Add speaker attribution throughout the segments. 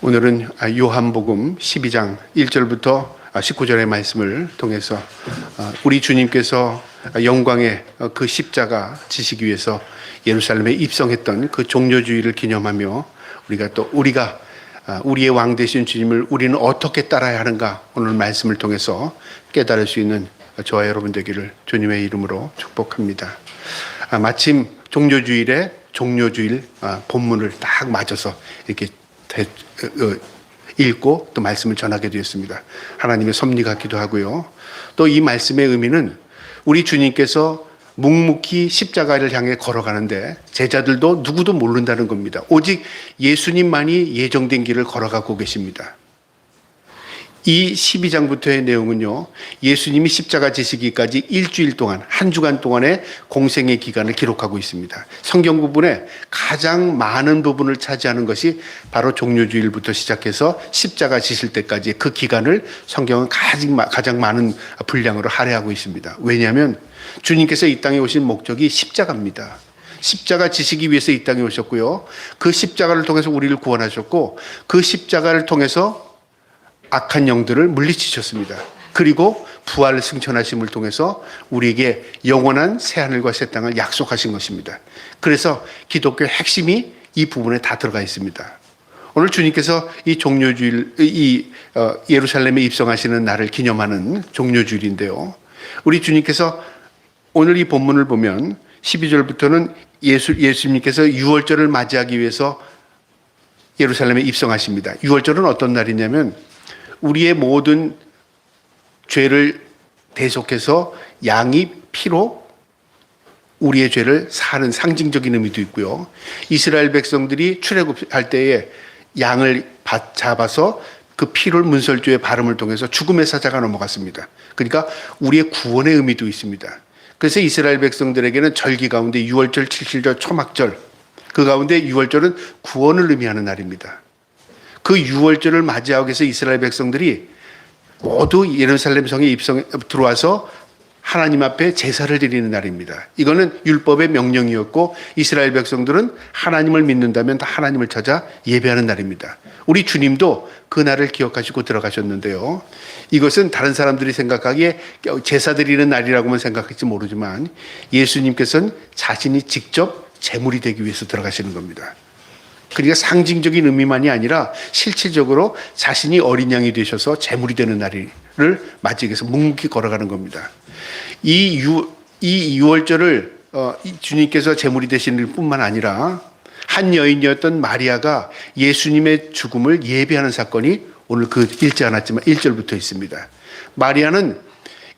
Speaker 1: 오늘은 요한복음 12장 1절부터 19절의 말씀을 통해서 우리 주님께서 영광의 그 십자가 지시기 위해서 예루살렘에 입성했던 그 종료주의를 기념하며 우리가 우리의 왕 되신 주님을 우리는 어떻게 따라야 하는가, 오늘 말씀을 통해서 깨달을 수 있는 저와 여러분 되기를 주님의 이름으로 축복합니다. 마침 종료주일에 종료주일 본문을 딱 맞아서 이렇게 읽고 또 말씀을 전하게 되었습니다. 하나님의 섭리 같기도 하고요. 또 이 말씀의 의미는 우리 주님께서 묵묵히 십자가를 향해 걸어가는데 제자들도 누구도 모른다는 겁니다. 오직 예수님만이 예정된 길을 걸어가고 계십니다. 이 12장부터의 내용은요, 예수님이 십자가 지시기까지 일주일 동안, 한 주간 동안의 공생의 기간을 기록하고 있습니다. 성경 부분에 가장 많은 부분을 차지하는 것이 바로 종료주일부터 시작해서 십자가 지실 때까지 그 기간을 성경은 가장 많은 분량으로 할애하고 있습니다. 왜냐하면 주님께서 이 땅에 오신 목적이 십자가입니다. 십자가 지시기 위해서 이 땅에 오셨고요, 그 십자가를 통해서 우리를 구원하셨고, 그 십자가를 통해서 악한 영들을 물리치셨습니다. 그리고 부활 승천하심을 통해서 우리에게 영원한 새하늘과 새 땅을 약속하신 것입니다. 그래서 기독교의 핵심이 이 부분에 다 들어가 있습니다. 오늘 주님께서 이 종료주일, 예루살렘에 입성하시는 날을 기념하는 종료주일인데요, 우리 주님께서 오늘 이 본문을 보면 12절부터는 예수님께서 유월절을 맞이하기 위해서 예루살렘에 입성하십니다. 유월절은 어떤 날이냐면 우리의 모든 죄를 대속해서 양이 피로 우리의 죄를 사하는 상징적인 의미도 있고요. 이스라엘 백성들이 출애굽할 때에 양을 잡아서 그 피를 문설주에 바름을 통해서 죽음의 사자가 넘어갔습니다. 그러니까 우리의 구원의 의미도 있습니다. 그래서 이스라엘 백성들에게는 절기 가운데 유월절, 칠칠절, 초막절, 그 가운데 유월절은 구원을 의미하는 날입니다. 그 유월절을 맞이하기 위해서 이스라엘 백성들이 모두 예루살렘 성에 들어와서 하나님 앞에 제사를 드리는 날입니다. 이거는 율법의 명령이었고, 이스라엘 백성들은 하나님을 믿는다면 다 하나님을 찾아 예배하는 날입니다. 우리 주님도 그 날을 기억하시고 들어가셨는데요, 이것은 다른 사람들이 생각하기에 제사 드리는 날이라고만 생각할지 모르지만 예수님께서는 자신이 직접 제물이 되기 위해서 들어가시는 겁니다. 그러니까 상징적인 의미만이 아니라 실질적으로 자신이 어린 양이 되셔서 제물이 되는 날을 맞이하기 위해서 묵묵히 걸어가는 겁니다. 이 유월절을 주님께서 제물이 되시는 뿐만 아니라 한 여인이었던 마리아가 예수님의 죽음을 예비하는 사건이 오늘 읽지 않았지만 1절부터 있습니다. 마리아는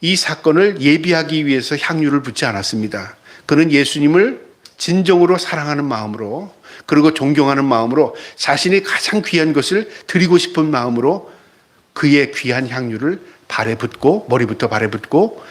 Speaker 1: 이 사건을 예비하기 위해서 향유를 붓지 않았습니다. 그는 예수님을 진정으로 사랑하는 마음으로, 그리고 존경하는 마음으로, 자신이 가장 귀한 것을 드리고 싶은 마음으로 그의 귀한 향유를 발에 붓고, 머리부터 발에 붓고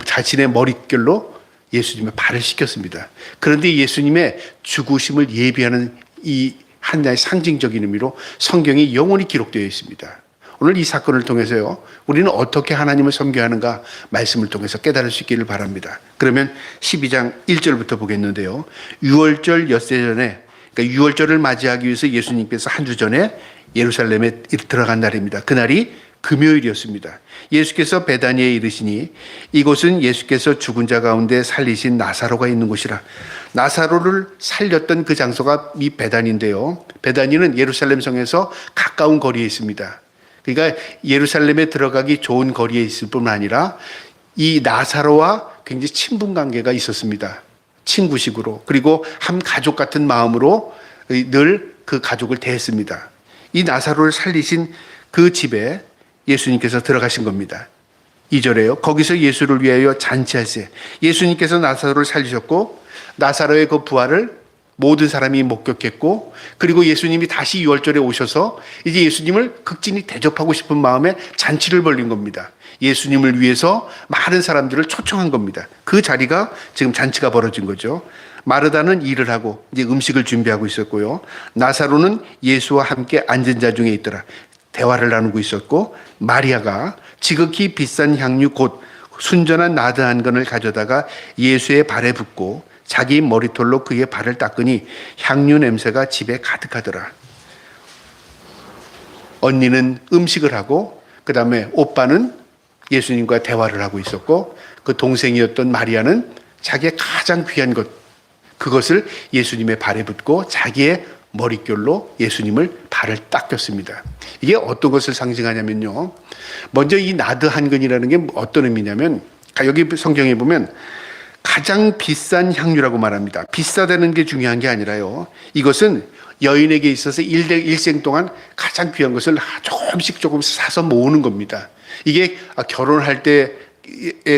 Speaker 1: 자신의 머릿결로 예수님의 발을 씻겼습니다. 그런데 예수님의 죽으심을 예비하는 이 하나의 상징적인 의미로 성경이 영원히 기록되어 있습니다. 오늘 이 사건을 통해서요, 우리는 어떻게 하나님을 섬겨야 하는가 말씀을 통해서 깨달을 수 있기를 바랍니다. 그러면 12장 1절부터 보겠는데요, 유월절 엿새 전에, 그러니까 유월절을 맞이하기 위해서 예수님께서 한 주 전에 예루살렘에 들어간 날입니다. 그날이 금요일이었습니다. 예수께서 베다니에 이르시니 이곳은 예수께서 죽은 자 가운데 살리신 나사로가 있는 곳이라. 나사로를 살렸던 그 장소가 이 베다니인데요, 베다니는 예루살렘 성에서 가까운 거리에 있습니다. 그러니까 예루살렘에 들어가기 좋은 거리에 있을 뿐만 아니라 이 나사로와 굉장히 친분 관계가 있었습니다. 친구식으로, 그리고 한 가족 같은 마음으로 늘 그 가족을 대했습니다. 이 나사로를 살리신 그 집에 예수님께서 들어가신 겁니다. 2절에요. 거기서 예수를 위하여 잔치하세. 예수님께서 나사로를 살리셨고, 나사로의 그 부활을 모든 사람이 목격했고, 그리고 예수님이 다시 유월절에 오셔서 이제 예수님을 극진히 대접하고 싶은 마음에 잔치를 벌린 겁니다. 예수님을 위해서 많은 사람들을 초청한 겁니다. 그 자리가 지금 잔치가 벌어진 거죠. 마르다는 일을 하고 이제 음식을 준비하고 있었고요, 나사로는 예수와 함께 앉은 자 중에 있더라. 대화를 나누고 있었고, 마리아가 지극히 비싼 향유 곧 순전한 나드 한 건을 가져다가 예수의 발에 붓고 자기 머리털로 그의 발을 닦으니 향유 냄새가 집에 가득하더라. 언니는 음식을 하고 그다음에 오빠는 예수님과 대화를 하고 있었고 그 동생이었던 마리아는 자기의 가장 귀한 것 그것을 예수님의 발에 붓고 자기의 머릿결로 예수님을 발을 닦였습니다. 이게 어떤 것을 상징하냐면요. 먼저 이 나드 한근이라는 게 어떤 의미냐면 여기 성경에 보면 가장 비싼 향유라고 말합니다. 비싸다는 게 중요한 게 아니라요. 이것은 여인에게 있어서 일생 동안 가장 귀한 것을 조금씩 사서 모으는 겁니다. 이게 결혼할 때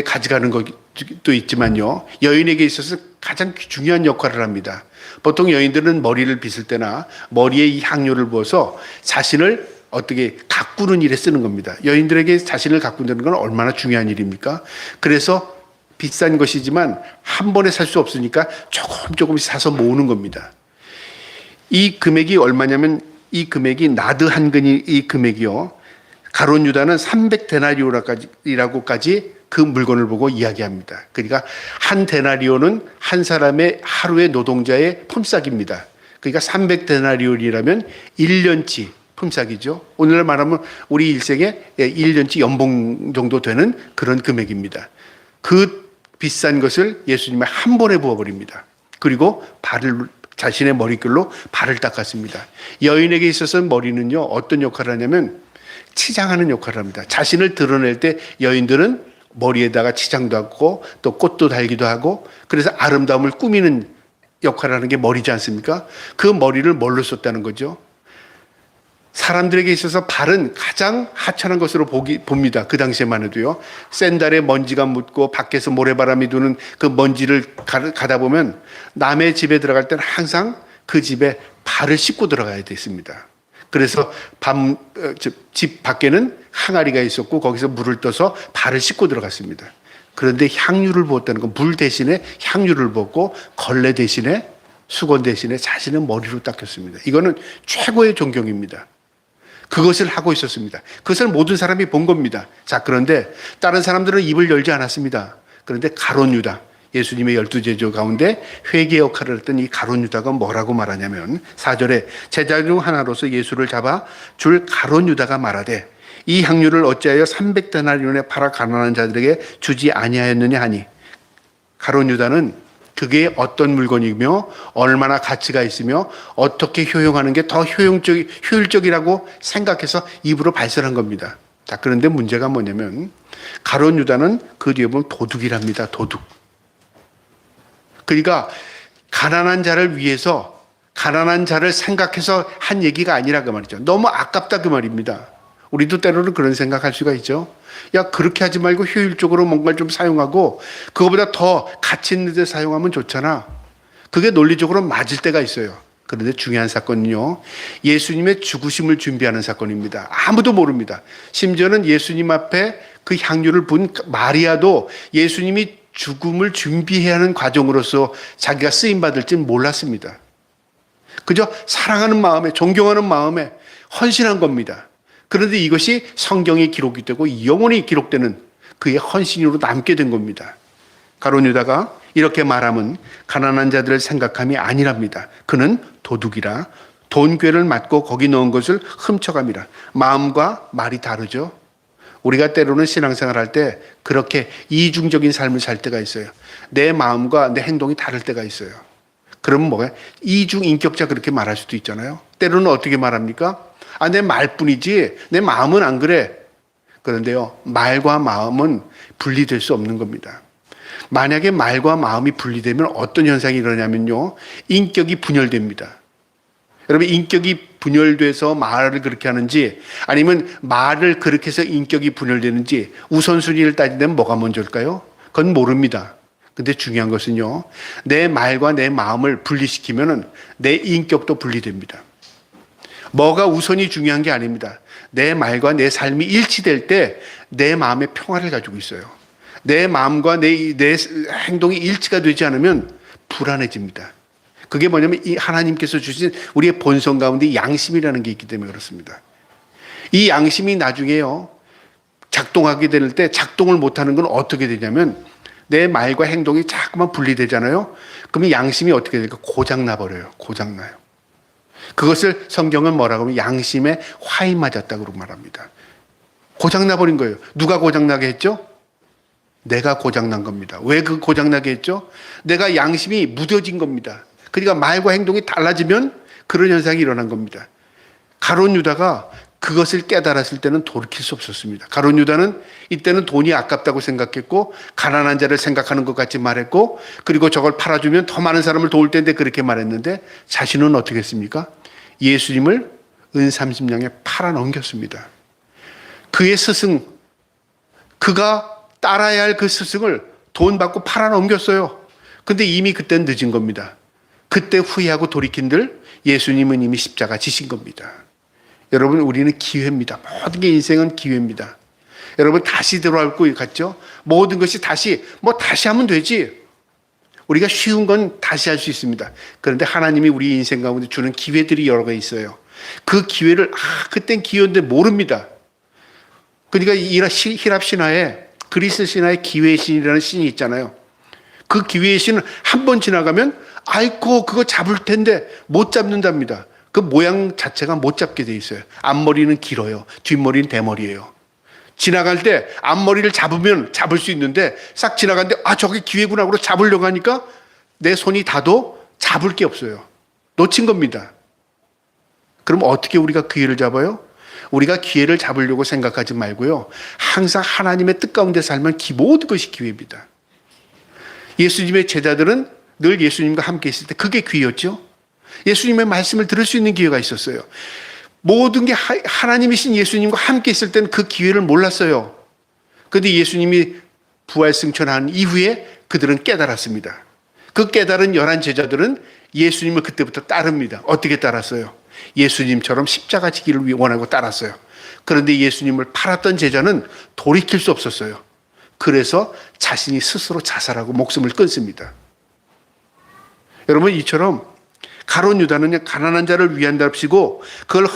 Speaker 1: 가져가는 것도 있지만요. 여인에게 있어서 가장 중요한 역할을 합니다. 보통 여인들은 머리를 빗을 때나 머리에 이 향료를 부어서 자신을 어떻게 가꾸는 일에 쓰는 겁니다. 여인들에게 자신을 가꾼다는 건 얼마나 중요한 일입니까? 그래서 비싼 것이지만 한 번에 살 수 없으니까 조금씩 사서 모으는 겁니다. 이 금액이 얼마냐면 이 금액이 나드 한 근이 이 금액이요. 가룟 유다는 300데나리오라고까지 그 물건을 보고 이야기합니다. 그러니까 한 데나리오는 한 사람의 하루의 노동자의 품삯입니다. 그러니까 300데나리온이라면 1년치 품삯이죠. 오늘날 말하면 우리 일생에 1년치 연봉 정도 되는 그런 금액입니다. 그 비싼 것을 예수님의 한 번에 부어버립니다. 그리고 자신의 머릿결로 발을 닦았습니다. 여인에게 있어서는 머리는요, 어떤 역할을 하냐면 치장하는 역할을 합니다. 자신을 드러낼 때 여인들은 머리에다가 치장도 하고 또 꽃도 달기도 하고 그래서 아름다움을 꾸미는 역할을 하는 게 머리지 않습니까? 그 머리를 뭘로 썼다는 거죠? 사람들에게 있어서 발은 가장 하찮은 것으로 봅니다. 그 당시에만 해도요. 샌들에 먼지가 묻고 밖에서 모래바람이 부는 그 먼지를 가다 보면 남의 집에 들어갈 때는 항상 그 집에 발을 씻고 들어가야 됐습니다. 그래서 집 밖에는 항아리가 있었고 거기서 물을 떠서 발을 씻고 들어갔습니다. 그런데 향유를 부었다는 건 물 대신에 향유를 부었고 걸레 대신에 수건 대신에 자신의 머리로 닦였습니다. 이거는 최고의 존경입니다. 그것을 하고 있었습니다. 그것을 모든 사람이 본 겁니다. 자, 그런데 다른 사람들은 입을 열지 않았습니다. 그런데 가룟 유다, 예수님의 12제자 가운데 회개 역할을 했던 이 가룟 유다가 뭐라고 말하냐면 4절에 제자 중 하나로서 예수를 잡아 줄 가룟 유다가 말하되 이 향유를 어찌하여 300데나리온에 팔아 가난한 자들에게 주지 아니하였느냐 하니 가룟 유다는 그게 어떤 물건이며 얼마나 가치가 있으며 어떻게 효용하는 게 더 효율적이라고 생각해서 입으로 발설한 겁니다. 자, 그런데 문제가 뭐냐면 가룟 유다는 그 뒤에 보면 도둑이랍니다. 도둑. 그러니까 가난한 자를 위해서 가난한 자를 생각해서 한 얘기가 아니라 그 말이죠. 너무 아깝다 그 말입니다. 우리도 때로는 그런 생각할 수가 있죠. 야, 그렇게 하지 말고 효율적으로 뭔가를 좀 사용하고 그거보다 더 가치 있는 데 사용하면 좋잖아. 그게 논리적으로 맞을 때가 있어요. 그런데 중요한 사건은요, 예수님의 죽으심을 준비하는 사건입니다. 아무도 모릅니다. 심지어는 예수님 앞에 그 향유를 본 마리아도 예수님이 죽음을 준비해야 하는 과정으로서 자기가 쓰임받을지는 몰랐습니다. 그저 사랑하는 마음에, 존경하는 마음에 헌신한 겁니다. 그런데 이것이 성경에 기록이 되고 영원히 기록되는 그의 헌신으로 남게 된 겁니다. 가룟 유다가 이렇게 말하면 가난한 자들을 생각함이 아니랍니다. 그는 도둑이라 돈꾀를 맞고 거기 넣은 것을 훔쳐갑니다. 마음과 말이 다르죠. 우리가 때로는 신앙생활 할 때 그렇게 이중적인 삶을 살 때가 있어요. 내 마음과 내 행동이 다를 때가 있어요. 그러면 뭐가 이중인격자 그렇게 말할 수도 있잖아요. 때로는 어떻게 말합니까? 내 말뿐이지 내 마음은 안 그래. 그런데요, 말과 마음은 분리될 수 없는 겁니다. 만약에 말과 마음이 분리되면 어떤 현상이 일어나냐면요, 인격이 분열됩니다. 여러분, 인격이 분열돼서 말을 그렇게 하는지 아니면 말을 그렇게 해서 인격이 분열되는지 우선순위를 따지면 뭐가 먼저일까요? 그건 모릅니다. 근데 중요한 것은요, 내 말과 내 마음을 분리시키면 내 인격도 분리됩니다. 뭐가 우선이 중요한 게 아닙니다. 내 말과 내 삶이 일치될 때 내 마음의 평화를 가지고 있어요. 내 마음과 내 행동이 일치가 되지 않으면 불안해집니다. 그게 뭐냐면 이 하나님께서 주신 우리의 본성 가운데 양심이라는 게 있기 때문에 그렇습니다. 이 양심이 나중에요, 작동하게 될 때 작동을 못하는 건 어떻게 되냐면 내 말과 행동이 자꾸만 분리되잖아요. 그러면 양심이 어떻게 될까? 고장나버려요. 고장나요. 그것을 성경은 뭐라고 하면 양심에 화이 맞았다고 말합니다. 고장나버린 거예요. 누가 고장나게 했죠? 내가 고장난 겁니다. 왜 그 고장나게 했죠? 내가 양심이 무뎌진 겁니다. 그러니까 말과 행동이 달라지면 그런 현상이 일어난 겁니다. 가룟 유다가 그것을 깨달았을 때는 돌이킬 수 없었습니다. 가룟 유다는 이때는 돈이 아깝다고 생각했고 가난한 자를 생각하는 것 같이 말했고 그리고 저걸 팔아주면 더 많은 사람을 도울 텐데 그렇게 말했는데 자신은 어떻게 했습니까? 예수님을 은 30냥에 팔아 넘겼습니다. 그의 스승, 그가 따라야 할 그 스승을 돈 받고 팔아 넘겼어요. 근데 이미 그때는 늦은 겁니다. 그때 후회하고 돌이킨들 예수님은 이미 십자가 지신 겁니다. 여러분, 우리는 기회입니다. 모든 게 인생은 기회입니다. 여러분, 다시 들어올 것 같죠? 모든 것이 다시 하면 되지. 우리가 쉬운 건 다시 할 수 있습니다. 그런데 하나님이 우리 인생 가운데 주는 기회들이 여러 개 있어요. 그 기회를 그땐 기회인데 모릅니다. 그러니까 히랍 신화에 그리스 신화에 기회의 신이라는 신이 있잖아요. 그 기회의 신은 한 번 지나가면 아이고 그거 잡을 텐데 못 잡는답니다. 그 모양 자체가 못 잡게 돼 있어요. 앞머리는 길어요. 뒷머리는 대머리예요. 지나갈 때 앞머리를 잡으면 잡을 수 있는데 싹 지나가는데 저게 기회구나 하고 잡으려고 하니까 내 손이 닿아도 잡을 게 없어요. 놓친 겁니다. 그럼 어떻게 우리가 기회를 잡아요? 우리가 기회를 잡으려고 생각하지 말고요. 항상 하나님의 뜻 가운데 살면 모든 것이 기회입니다. 예수님의 제자들은 늘 예수님과 함께 있을 때 그게 기회였죠. 예수님의 말씀을 들을 수 있는 기회가 있었어요. 모든 게 하나님이신 예수님과 함께 있을 때는 그 기회를 몰랐어요. 그런데 예수님이 부활 승천한 이후에 그들은 깨달았습니다. 그 깨달은 11 제자들은 예수님을 그때부터 따릅니다. 어떻게 따랐어요? 예수님처럼 십자가 지기를 원하고 따랐어요. 그런데 예수님을 팔았던 제자는 돌이킬 수 없었어요. 그래서 자신이 스스로 자살하고 목숨을 끊습니다. 여러분, 이처럼 가룟 유다는 가난한 자를 위한답시고 그걸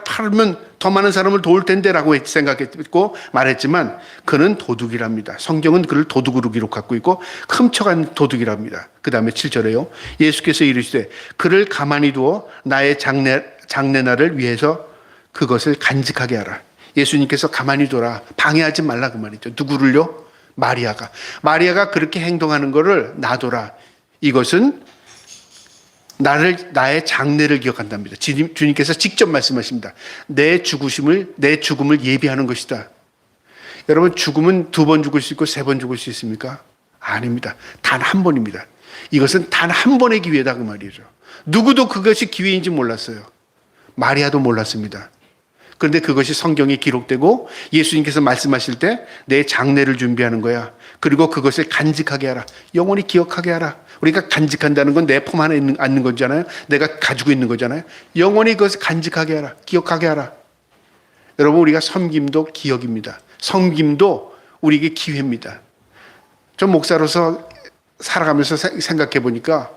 Speaker 1: 팔면 더 많은 사람을 도울 텐데라고 생각했고 말했지만 그는 도둑이랍니다. 성경은 그를 도둑으로 기록하고 있고 훔쳐간 도둑이랍니다. 그 다음에 7절에요. 예수께서 이르시되 그를 가만히 두어 나의 장례날을 위해서 그것을 간직하게 하라. 예수님께서 가만히 둬라. 방해하지 말라 그 말이죠. 누구를요? 마리아가 그렇게 행동하는 것을 놔둬라. 이것은 나의 장례를 기억한답니다. 주님께서 직접 말씀하십니다. 내 죽음을 예비하는 것이다. 여러분, 죽음은 2번 죽을 수 있고 3번 죽을 수 있습니까? 아닙니다. 단 한 번입니다. 이것은 단 한 번의 기회다 그 말이죠. 누구도 그것이 기회인지 몰랐어요. 마리아도 몰랐습니다. 그런데 그것이 성경에 기록되고 예수님께서 말씀하실 때 내 장례를 준비하는 거야. 그리고 그것을 간직하게 하라. 영원히 기억하게 하라. 우리가 간직한다는 건 내 품 안에 앉는 거잖아요. 내가 가지고 있는 거잖아요. 영원히 그것을 간직하게 하라. 기억하게 하라. 여러분, 우리가 섬김도 기억입니다. 섬김도 우리에게 기회입니다. 전 목사로서 살아가면서 생각해 보니까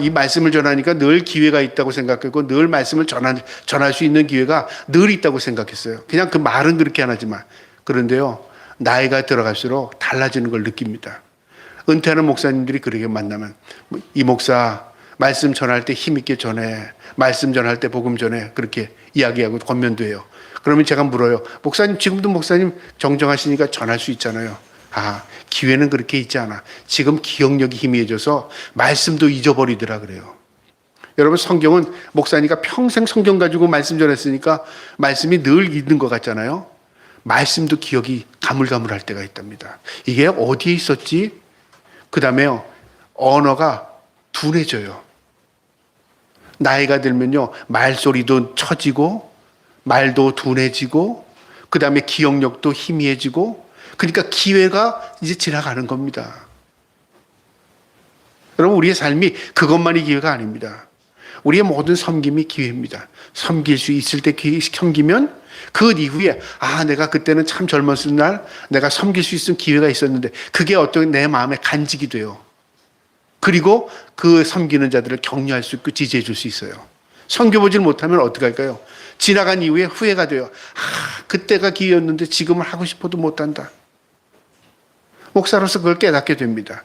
Speaker 1: 이 말씀을 전하니까 늘 기회가 있다고 생각했고 늘 말씀을 전할 수 있는 기회가 늘 있다고 생각했어요. 그냥 그 말은 그렇게 안 하지만 그런데요, 나이가 들어갈수록 달라지는 걸 느낍니다. 은퇴하는 목사님들이 그렇게 만나면 이 목사 말씀 전할 때 힘있게 전해, 말씀 전할 때 복음 전해, 그렇게 이야기하고 권면도 해요. 그러면 제가 물어요. 목사님, 지금도 목사님 정정하시니까 전할 수 있잖아요. 기회는 그렇게 있지 않아. 지금 기억력이 희미해져서 말씀도 잊어버리더라 그래요. 여러분, 성경은 목사니까 평생 성경 가지고 말씀 전했으니까 말씀이 늘 있는 것 같잖아요. 말씀도 기억이 가물가물할 때가 있답니다. 이게 어디에 있었지? 그 다음에요, 언어가 둔해져요. 나이가 들면요, 말소리도 처지고 말도 둔해지고 그 다음에 기억력도 희미해지고, 그러니까 기회가 이제 지나가는 겁니다. 여러분, 우리의 삶이 그것만이 기회가 아닙니다. 우리의 모든 섬김이 기회입니다. 섬길 수 있을 때 섬기면 그 이후에 내가 그때는 참 젊었을 날 내가 섬길 수 있는 기회가 있었는데 그게 어떤 내 마음에 간직이 돼요. 그리고 그 섬기는 자들을 격려할 수 있고 지지해 줄 수 있어요. 섬겨보질 못하면 어떻게 할까요? 지나간 이후에 후회가 돼요. 그때가 기회였는데 지금은 하고 싶어도 못한다. 목사로서 그걸 깨닫게 됩니다.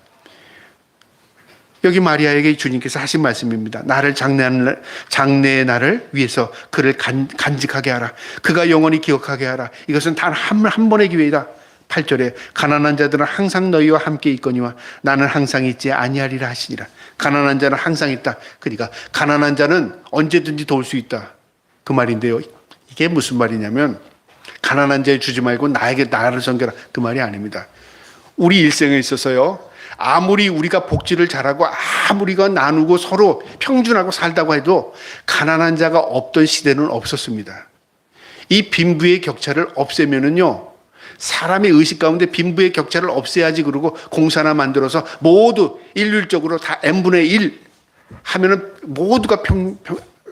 Speaker 1: 여기 마리아에게 주님께서 하신 말씀입니다. 나를 장래의 날을 위해서 그를 간직하게 하라. 그가 영원히 기억하게 하라. 이것은 단 한 번의 기회이다. 8절에 가난한 자들은 항상 너희와 함께 있거니와 나는 항상 있지 아니하리라 하시니라. 가난한 자는 항상 있다. 그러니까 가난한 자는 언제든지 도울 수 있다. 그 말인데요. 이게 무슨 말이냐면 가난한 자에 주지 말고 나를 섬겨라. 그 말이 아닙니다. 우리 일생에 있어서요. 아무리 우리가 복지를 잘하고 아무리 나누고 서로 평준하고 살다고 해도 가난한 자가 없던 시대는 없었습니다. 이 빈부의 격차를 없애면은요. 사람의 의식 가운데 빈부의 격차를 없애야지 그러고 공사나 만들어서 모두 일률적으로 다 n분의 1 하면은 모두가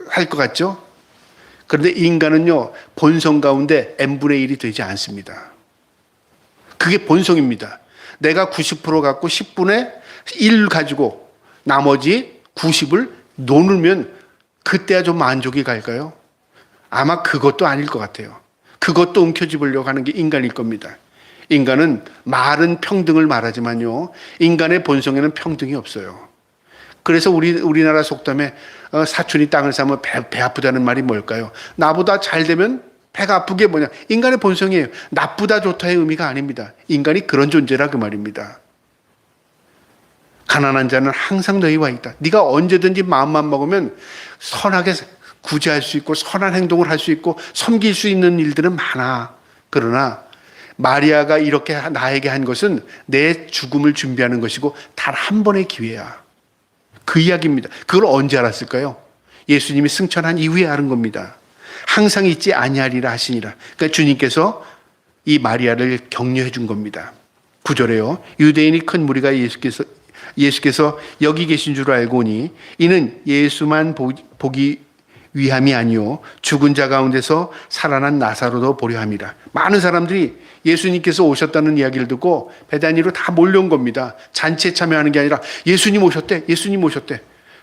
Speaker 1: 할 것 같죠? 그런데 인간은요. 본성 가운데 n분의 1이 되지 않습니다. 그게 본성입니다. 내가 90% 갖고 10분의 1 가지고 나머지 90을 노누면 그때야 좀 만족이 갈까요? 아마 그것도 아닐 것 같아요. 그것도 움켜쥐으려고 하는 게 인간일 겁니다. 인간은 말은 평등을 말하지만요. 인간의 본성에는 평등이 없어요. 그래서 우리나라 속담에 사촌이 땅을 사면 배 아프다는 말이 뭘까요? 나보다 잘 되면 배가 아픈 게 뭐냐? 인간의 본성이에요. 나쁘다 좋다의 의미가 아닙니다. 인간이 그런 존재라 그 말입니다. 가난한 자는 항상 너희와 있다. 네가 언제든지 마음만 먹으면 선하게 구제할 수 있고 선한 행동을 할 수 있고 섬길 수 있는 일들은 많아. 그러나 마리아가 이렇게 나에게 한 것은 내 죽음을 준비하는 것이고 단 한 번의 기회야. 그 이야기입니다. 그걸 언제 알았을까요? 예수님이 승천한 이후에 아는 겁니다. 항상 있지 아니하리라 하시니라. 그러니까 주님께서 이 마리아를 격려해 준 겁니다. 9절에요. 유대인이 큰 무리가 예수께서 여기 계신 줄 알고니 이는 예수만 보기 위함이 아니요 죽은 자 가운데서 살아난 나사로도 보려 함이라. 많은 사람들이 예수님께서 오셨다는 이야기를 듣고 베다니로 다 몰려온 겁니다. 잔치에 참여하는 게 아니라 예수님 오셨대. 예수님 오셨대.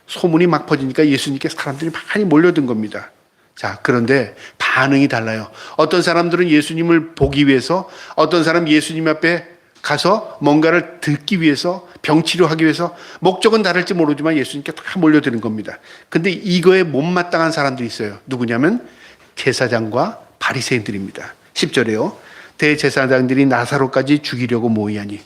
Speaker 1: 소문이 막 퍼지니까 예수님께 사람들이 많이 몰려든 겁니다. 자, 그런데 반응이 달라요. 어떤 사람들은 예수님을 보기 위해서, 어떤 사람 예수님 앞에 가서 뭔가를 듣기 위해서, 병치료하기 위해서, 목적은 다를지 모르지만 예수님께 다 몰려드는 겁니다. 근데 이거에 못마땅한 사람들이 있어요. 누구냐면 제사장과 바리새인들입니다. 10절에요. 대제사장들이 나사로까지 죽이려고 모이하니.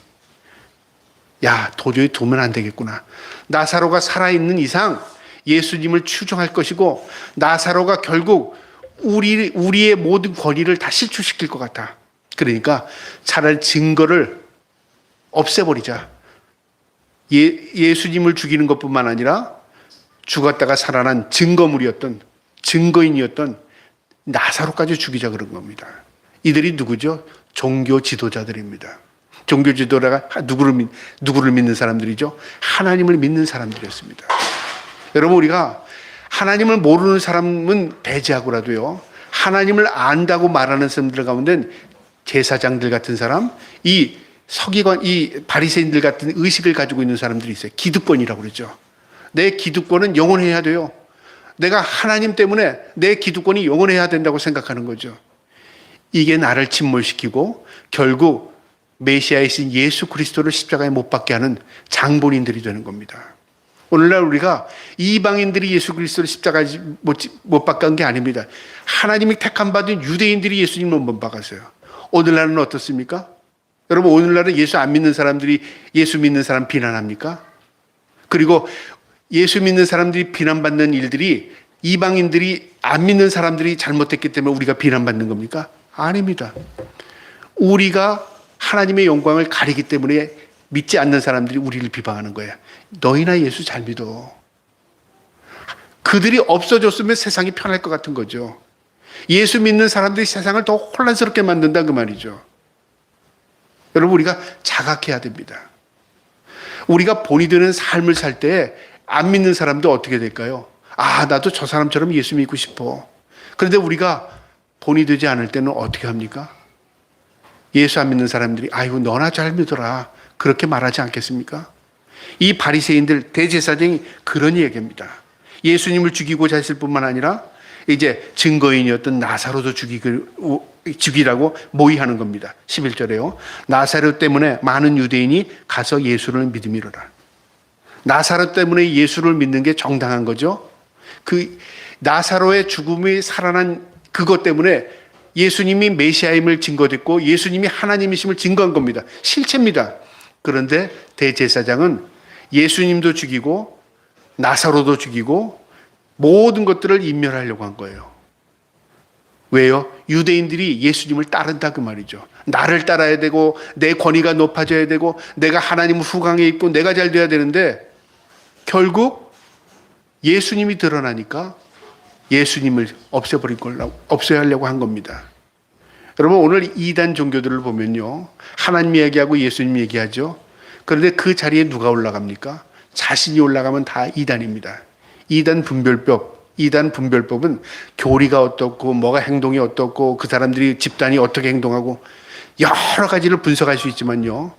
Speaker 1: 야, 도저히 두면 안 되겠구나. 나사로가 살아있는 이상 예수님을 추종할 것이고 나사로가 결국 우리의 모든 권위를 다 실추시킬 것 같아. 그러니까 차라리 증거를 없애버리자. 예수님을 죽이는 것뿐만 아니라 죽었다가 살아난 증거인이었던 나사로까지 죽이자 그런 겁니다. 이들이 누구죠? 종교 지도자들입니다. 종교 지도자가 누구를 믿는 사람들이죠? 하나님을 믿는 사람들이었습니다. 여러분, 우리가 하나님을 모르는 사람은 배제하고라도요, 하나님을 안다고 말하는 사람들 가운데 제사장들 같은 사람, 이 서기관, 이 바리새인들 같은 의식을 가지고 있는 사람들이 있어요. 기득권이라고 그러죠. 내 기득권은 영원해야 돼요. 내가 하나님 때문에 내 기득권이 영원해야 된다고 생각하는 거죠. 이게 나를 침몰시키고 결국 메시아이신 예수 그리스도를 십자가에 못 박게 하는 장본인들이 되는 겁니다. 오늘날 우리가 이방인들이 예수 그리스도를 십자가에 못 박게 한 게 아닙니다. 하나님이 택함 받은 유대인들이 예수님을 못 박았어요. 오늘날은 어떻습니까? 여러분, 오늘날은 예수 안 믿는 사람들이 예수 믿는 사람 비난합니까? 그리고 예수 믿는 사람들이 비난받는 일들이 이방인들이 안 믿는 사람들이 잘못했기 때문에 우리가 비난받는 겁니까? 아닙니다. 우리가 하나님의 영광을 가리기 때문에 믿지 않는 사람들이 우리를 비방하는 거예요. 너희나 예수 잘 믿어. 그들이 없어졌으면 세상이 편할 것 같은 거죠. 예수 믿는 사람들이 세상을 더 혼란스럽게 만든다 그 말이죠. 여러분, 우리가 자각해야 됩니다. 우리가 본이 되는 삶을 살 때 안 믿는 사람도 어떻게 될까요? 아, 나도 저 사람처럼 예수 믿고 싶어. 그런데 우리가 본이 되지 않을 때는 어떻게 합니까? 예수 안 믿는 사람들이 아이고 너나 잘 믿어라 그렇게 말하지 않겠습니까? 이 바리새인들 대제사장이 그런 얘기입니다. 예수님을 죽이고자 했을 뿐만 아니라 이제 증거인이었던 나사로도 죽이라고 모의하는 겁니다. 11절에요. 나사로 때문에 많은 유대인이 가서 예수를 믿음이로라. 나사로 때문에 예수를 믿는 게 정당한 거죠. 그 나사로의 죽음이 살아난 그것 때문에 예수님이 메시아임을 증거됐고 예수님이 하나님이심을 증거한 겁니다. 실체입니다. 그런데 대제사장은 예수님도 죽이고 나사로도 죽이고 모든 것들을 인멸하려고 한 거예요. 왜요? 유대인들이 예수님을 따른다 그 말이죠. 나를 따라야 되고 내 권위가 높아져야 되고 내가 하나님 후광에 있고 내가 잘 돼야 되는데 결국 예수님이 드러나니까 예수님을 없애야 하려고 한 겁니다. 여러분 오늘 이단 종교들을 보면요. 하나님 얘기하고 예수님 얘기하죠. 그런데 그 자리에 누가 올라갑니까? 자신이 올라가면 다 이단입니다. 이단 분별법은 교리가 어떻고 뭐가 행동이 어떻고 그 사람들이 집단이 어떻게 행동하고 여러 가지를 분석할 수 있지만요.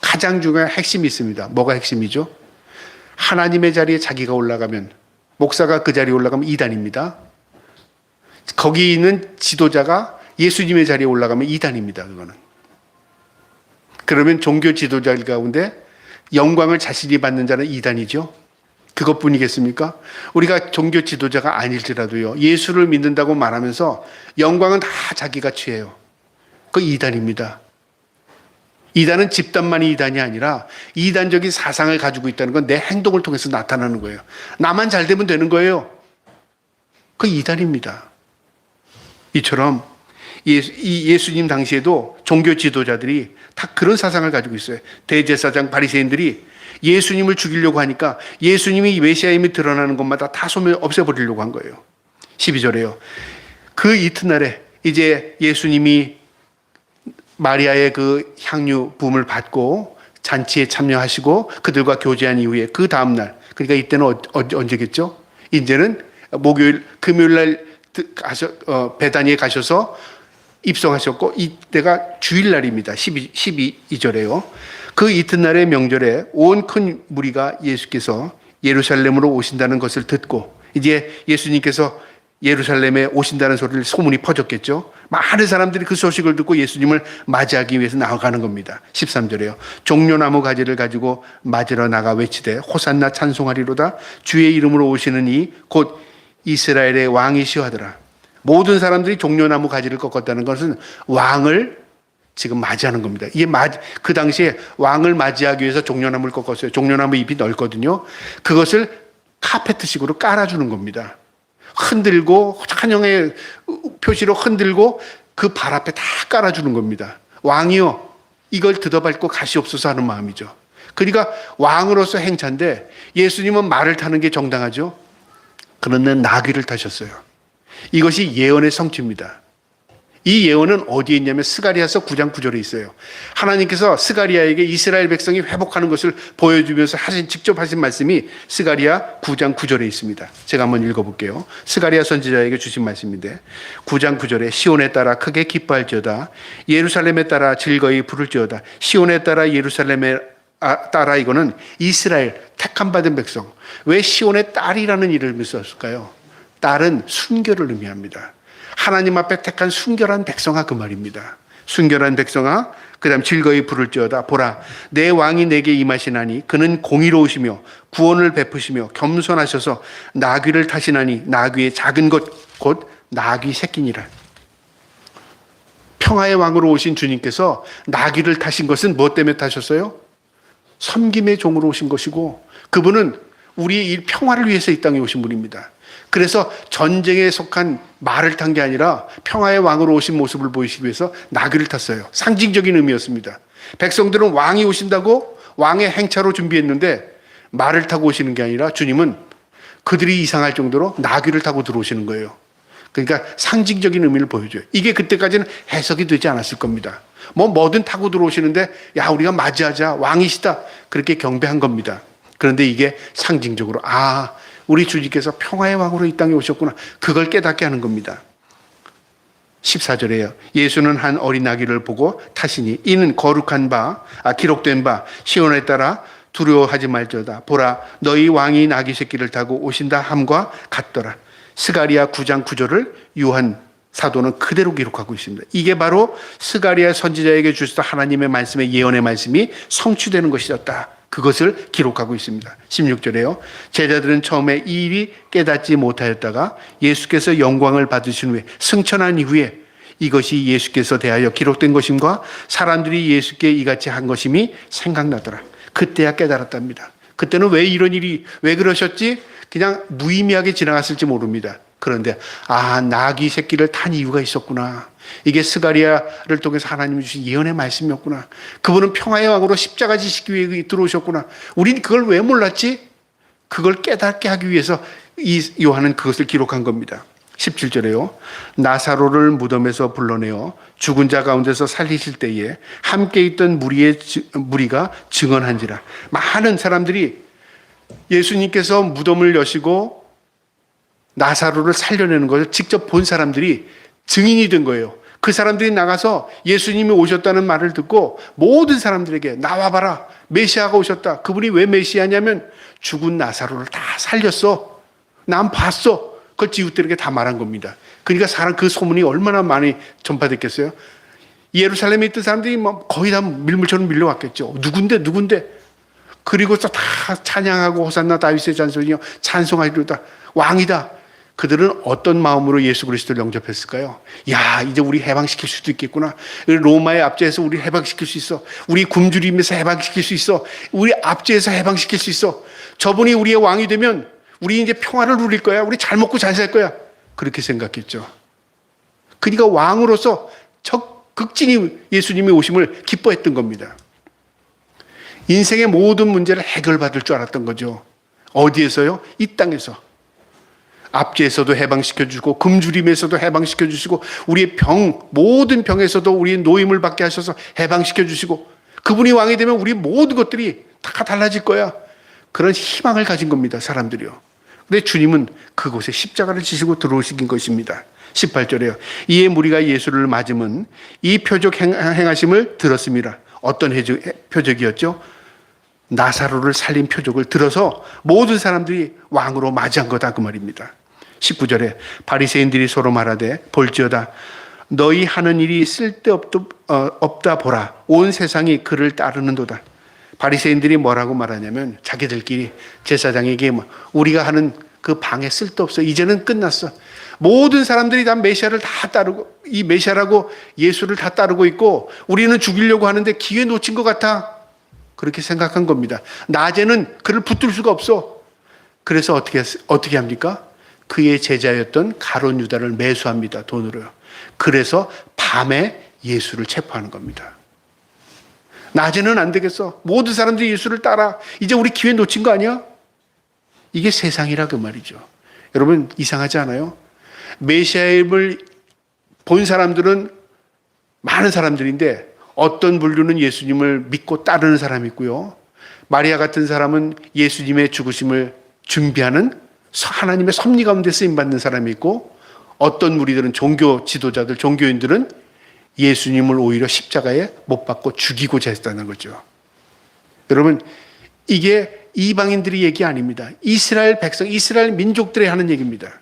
Speaker 1: 가장 중요한 핵심이 있습니다. 뭐가 핵심이죠? 하나님의 자리에 자기가 올라가면 목사가 그 자리에 올라가면 이단입니다. 거기 있는 지도자가 예수님의 자리에 올라가면 이단입니다. 그거는. 그러면 종교 지도자들 가운데 영광을 자신이 받는 자는 이단이죠. 그것뿐이겠습니까? 우리가 종교 지도자가 아닐지라도요. 예수를 믿는다고 말하면서 영광은 다 자기가 취해요. 그거 이단입니다. 이단은 집단만이 이단이 아니라 이단적인 사상을 가지고 있다는 건 내 행동을 통해서 나타나는 거예요. 나만 잘 되면 되는 거예요. 그 이단입니다. 이처럼 예수님 당시에도 종교 지도자들이 다 그런 사상을 가지고 있어요. 대제사장 바리새인들이 예수님을 죽이려고 하니까 예수님이 메시아임이 드러나는 것마다 다 없애버리려고 한 거예요. 12절에요. 그 이튿날에 이제 예수님이 마리아의 그 향유 부음을 받고 잔치에 참여하시고 그들과 교제한 이후에 그 다음날, 그러니까 이때는 언제겠죠? 이제는 금요일 날 베다니에 가셔서 입성하셨고 이때가 주일날입니다. 12절에요. 그 이튿날의 명절에 온 큰 무리가 예수께서 예루살렘으로 오신다는 것을 듣고 이제 예수님께서 예루살렘에 오신다는 소리를 소문이 퍼졌겠죠. 많은 사람들이 그 소식을 듣고 예수님을 맞이하기 위해서 나아가는 겁니다. 13절에요. 종려나무 가지를 가지고 맞으러 나가 외치되 호산나 찬송하리로다 주의 이름으로 오시는 이 곧 이스라엘의 왕이시여 하더라. 모든 사람들이 종려나무 가지를 꺾었다는 것은 왕을 지금 맞이하는 겁니다. 이게 그 당시에 왕을 맞이하기 위해서 종려나무를 꺾었어요. 종려나무 잎이 넓거든요. 그것을 카페트식으로 깔아주는 겁니다. 흔들고 환영의 표시로 흔들고 그 발 앞에 다 깔아주는 겁니다. 왕이요 이걸 뜯어밟고 가시옵소서 하는 마음이죠. 그러니까 왕으로서 행차인데 예수님은 말을 타는 게 정당하죠. 그런데 나귀를 타셨어요. 이것이 예언의 성취입니다. 이 예언은 어디에 있냐면 스가랴서 9장 9절에 있어요. 하나님께서 스가랴에게 이스라엘 백성이 회복하는 것을 보여주면서 직접 하신 말씀이 스가랴 9장 9절에 있습니다. 제가 한번 읽어볼게요. 스가랴 선지자에게 주신 말씀인데 9장 9절에 시온에 따라 크게 기뻐할지어다 예루살렘에 따라 즐거이 부를지어다. 시온에 따라 예루살렘에 따라 이거는 이스라엘 택함 받은 백성. 왜 시온의 딸이라는 이름을 썼을까요? 딸은 순결을 의미합니다. 하나님 앞에 택한 순결한 백성아 그 말입니다. 순결한 백성아 그 다음 즐거이 부를지어다. 보라 내 왕이 내게 임하시나니 그는 공의로우시며 구원을 베푸시며 겸손하셔서 나귀를 타시나니 나귀의 작은 것 곧 나귀 새끼니라. 평화의 왕으로 오신 주님께서 나귀를 타신 것은 무엇 때문에 타셨어요? 섬김의 종으로 오신 것이고 그분은 우리의 이 평화를 위해서 이 땅에 오신 분입니다. 그래서 전쟁에 속한 말을 탄 게 아니라 평화의 왕으로 오신 모습을 보이시기 위해서 나귀를 탔어요. 상징적인 의미였습니다. 백성들은 왕이 오신다고 왕의 행차로 준비했는데 말을 타고 오시는 게 아니라 주님은 그들이 이상할 정도로 나귀를 타고 들어오시는 거예요. 그러니까 상징적인 의미를 보여줘요. 이게 그때까지는 해석이 되지 않았을 겁니다. 뭐든 타고 들어오시는데 야 우리가 맞이하자 왕이시다 그렇게 경배한 겁니다. 그런데 이게 상징적으로 우리 주님께서 평화의 왕으로 이 땅에 오셨구나. 그걸 깨닫게 하는 겁니다. 14절에요. 예수는 한 어린 아기를 보고 타시니 이는 거룩한 기록된 바 시온에 따라 두려워하지 말지어다. 보라 너희 왕이 나귀 새끼를 타고 오신다 함과 같더라. 스가랴 9장 9절을 요한 사도는 그대로 기록하고 있습니다. 이게 바로 스가랴 선지자에게 주셨던 하나님의 말씀의 예언의 말씀이 성취되는 것이었다. 그것을 기록하고 있습니다. 16절에요. 제자들은 처음에 이 일이 깨닫지 못하였다가 예수께서 영광을 받으신 후에 승천한 이후에 이것이 예수께서 대하여 기록된 것임과 사람들이 예수께 이같이 한 것임이 생각나더라. 그때야 깨달았답니다. 그때는 왜 이런 일이 왜 그러셨지? 그냥 무의미하게 지나갔을지 모릅니다. 그런데 나귀 새끼를 탄 이유가 있었구나. 이게 스가랴를 통해서 하나님이 주신 예언의 말씀이었구나. 그분은 평화의 왕으로 십자가 지시기 위해 들어오셨구나. 우린 그걸 왜 몰랐지? 그걸 깨닫게 하기 위해서 이 요한은 그것을 기록한 겁니다. 17절에요. 나사로를 무덤에서 불러내어 죽은 자 가운데서 살리실 때에 함께 있던 무리가 증언한지라. 많은 사람들이 예수님께서 무덤을 여시고 나사로를 살려내는 것을 직접 본 사람들이 증인이 된 거예요. 그 사람들이 나가서 예수님이 오셨다는 말을 듣고 모든 사람들에게 나와봐라. 메시아가 오셨다. 그분이 왜 메시아냐면 죽은 나사로를 다 살렸어. 난 봤어. 그걸 지웃들에게 다 말한 겁니다. 그러니까 그 소문이 얼마나 많이 전파됐겠어요? 예루살렘에 있던 사람들이 거의 다 밀물처럼 밀려왔겠죠. 누군데? 그리고서 다 찬양하고 호산나 다윗의 잔소리요 찬송하리로다. 왕이다. 그들은 어떤 마음으로 예수 그리스도를 영접했을까요? 야, 이제 우리 해방시킬 수도 있겠구나. 로마의 압제에서 우리 해방시킬 수 있어. 우리 굶주림에서 해방시킬 수 있어. 우리 압제에서 해방시킬 수 있어. 저분이 우리의 왕이 되면 우리 이제 평화를 누릴 거야. 우리 잘 먹고 잘 살 거야. 그렇게 생각했죠. 그러니까 왕으로서 극진히 예수님의 오심을 기뻐했던 겁니다. 인생의 모든 문제를 해결받을 줄 알았던 거죠. 어디에서요? 이 땅에서. 압제에서도 해방시켜주고 굶주림에서도 해방시켜주시고 우리의 모든 병에서도 우리의 노임을 받게 하셔서 해방시켜주시고 그분이 왕이 되면 우리 모든 것들이 다 달라질 거야. 그런 희망을 가진 겁니다. 사람들이요. 근데 주님은 그곳에 십자가를 지시고 들어오신 것입니다. 18절에요. 이에 무리가 예수를 맞으면 이 표적 행하심을 들었습니다. 어떤 표적이었죠? 나사로를 살린 표적을 들어서 모든 사람들이 왕으로 맞이한 거다 그 말입니다. 19절에 바리새인들이 서로 말하되 볼지어다 너희 하는 일이 쓸데없다 보라 온 세상이 그를 따르는도다. 바리새인들이 뭐라고 말하냐면 자기들끼리 제사장에게 우리가 하는 그 방에 쓸데없어. 이제는 끝났어. 모든 사람들이 다 메시아를 다 따르고 이 메시아라고 예수를 다 따르고 있고 우리는 죽이려고 하는데 기회 놓친 것 같아. 그렇게 생각한 겁니다. 낮에는 그를 붙들 수가 없어. 그래서 어떻게 합니까? 그의 제자였던 가룟 유다를 매수합니다. 돈으로요. 그래서 밤에 예수를 체포하는 겁니다. 낮에는 안 되겠어. 모든 사람들이 예수를 따라. 이제 우리 기회 놓친 거 아니야? 이게 세상이라 그 말이죠. 여러분 이상하지 않아요? 메시아임을 본 사람들은 많은 사람들인데 어떤 분류는 예수님을 믿고 따르는 사람이 있고요. 마리아 같은 사람은 예수님의 죽으심을 준비하는 하나님의 섭리 가운데 쓰임받는 사람이 있고 어떤 무리들은 종교 지도자들, 종교인들은 예수님을 오히려 십자가에 못 박고 죽이고자 했다는 거죠. 여러분 이게 이방인들의 얘기 아닙니다. 이스라엘 백성, 이스라엘 민족들이 하는 얘기입니다.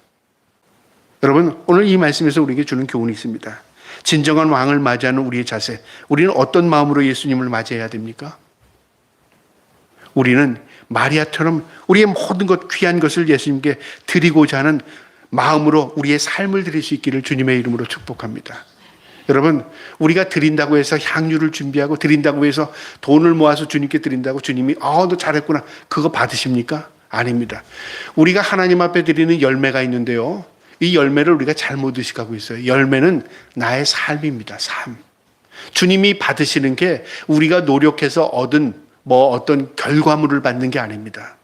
Speaker 1: 여러분 오늘 이 말씀에서 우리에게 주는 교훈이 있습니다. 진정한 왕을 맞이하는 우리의 자세, 우리는 어떤 마음으로 예수님을 맞이해야 됩니까? 우리는 마리아처럼 우리의 모든 것 귀한 것을 예수님께 드리고자 하는 마음으로 우리의 삶을 드릴 수 있기를 주님의 이름으로 축복합니다. 여러분 우리가 드린다고 해서 향유를 준비하고 드린다고 해서 돈을 모아서 주님께 드린다고 주님이 너 잘했구나 그거 받으십니까? 아닙니다. 우리가 하나님 앞에 드리는 열매가 있는데요. 이 열매를 우리가 잘못 의식하고 있어요. 열매는 나의 삶입니다. 삶. 주님이 받으시는 게 우리가 노력해서 얻은 어떤 결과물을 받는 게 아닙니다.